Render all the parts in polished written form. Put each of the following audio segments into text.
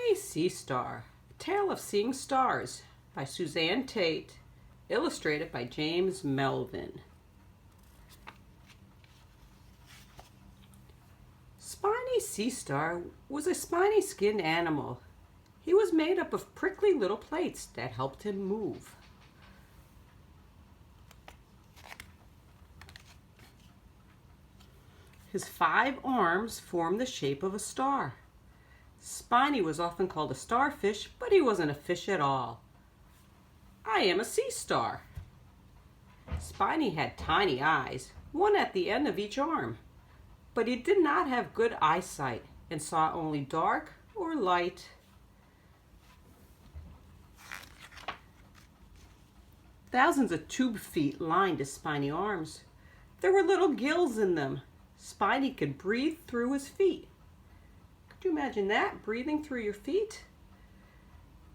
Spiny Sea Star, Tale of Seeing Stars by Suzanne Tate, illustrated by James Melvin. Spiny Sea Star was a spiny-skinned animal. He was made up of prickly little plates that helped him move. His 5 arms formed the shape of a star. Spiny was often called a starfish, but he wasn't a fish at all. I am a sea star. Spiny had tiny eyes, one at the end of each arm, but he did not have good eyesight and saw only dark or light. Thousands of tube feet lined his spiny arms. There were little gills in them. Spiny could breathe through his feet. Could you imagine that, breathing through your feet?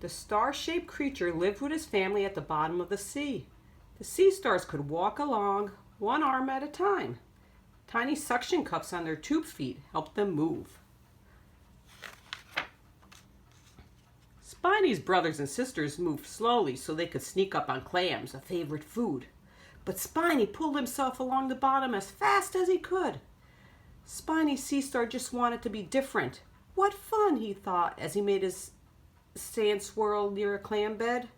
The star-shaped creature lived with his family at the bottom of the sea. The sea stars could walk along, one arm at a time. Tiny suction cups on their tube feet helped them move. Spiny's brothers and sisters moved slowly so they could sneak up on clams, a favorite food. But Spiny pulled himself along the bottom as fast as he could. Spiny Sea Star just wanted to be different. What fun, he thought, as he made his sand swirl near a clam bed.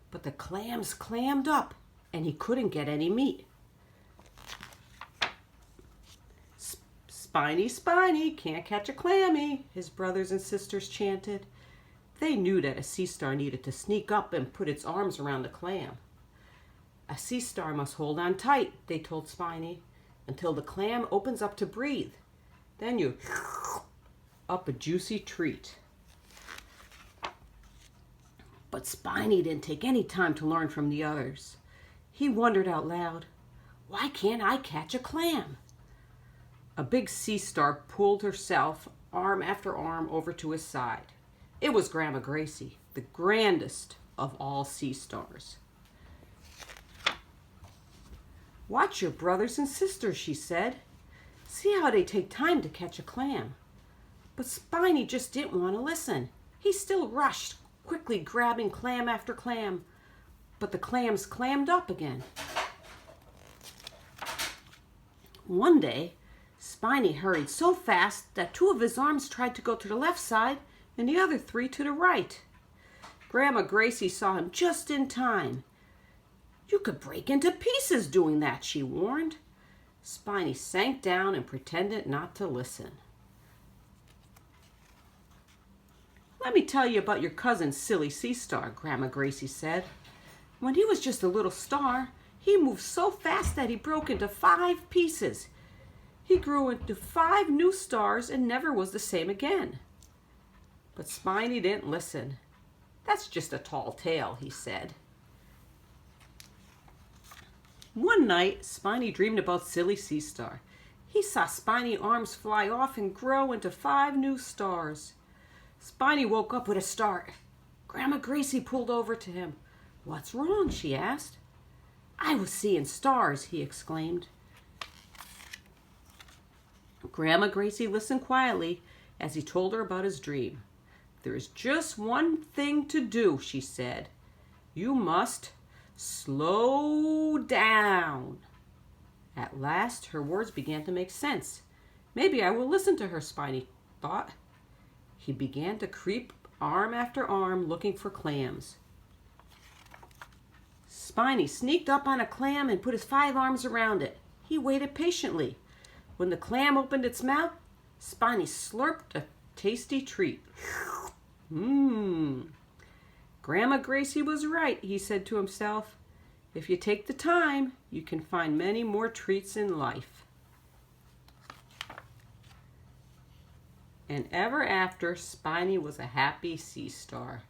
But the clams clammed up, and he couldn't get any meat. Spiny, Spiny, can't catch a clammy, his brothers and sisters chanted. They knew that a sea star needed to sneak up and put its arms around the clam. A sea star must hold on tight, they told Spiny, until the clam opens up to breathe. Then you up a juicy treat. But Spiny didn't take any time to learn from the others. He wondered out loud, why can't I catch a clam? A big sea star pulled herself, arm after arm, over to his side. It was Grandma Gracie, the grandest of all sea stars. Watch your brothers and sisters, she said. See how they take time to catch a clam. But Spiny just didn't want to listen. He still rushed, quickly grabbing clam after clam. But the clams clammed up again. One day, Spiny hurried so fast that 2 of his arms tried to go to the left side and the other 3 to the right. Grandma Gracie saw him just in time. You could break into pieces doing that, she warned. Spiny sank down and pretended not to listen. Let me tell you about your cousin, Silly Sea Star, Grandma Gracie said. When he was just a little star, he moved so fast that he broke into 5 pieces. He grew into 5 new stars and never was the same again. But Spiny didn't listen. That's just a tall tale, he said. One night, Spiny dreamed about Silly Sea Star. He saw Spiny arms fly off and grow into 5 new stars. Spiny woke up with a start. Grandma Gracie pulled over to him. What's wrong? She asked. I was seeing stars, he exclaimed. Grandma Gracie listened quietly as he told her about his dream. There is just one thing to do, she said. You must slow down. At last, her words began to make sense. Maybe I will listen to her, Spiny thought. He began to creep arm after arm looking for clams. Spiny sneaked up on a clam and put his 5 arms around it. He waited patiently. When the clam opened its mouth, Spiny slurped a tasty treat. Grandma Gracie was right, he said to himself. If you take the time, you can find many more treats in life. And ever after, Spiny was a happy sea star.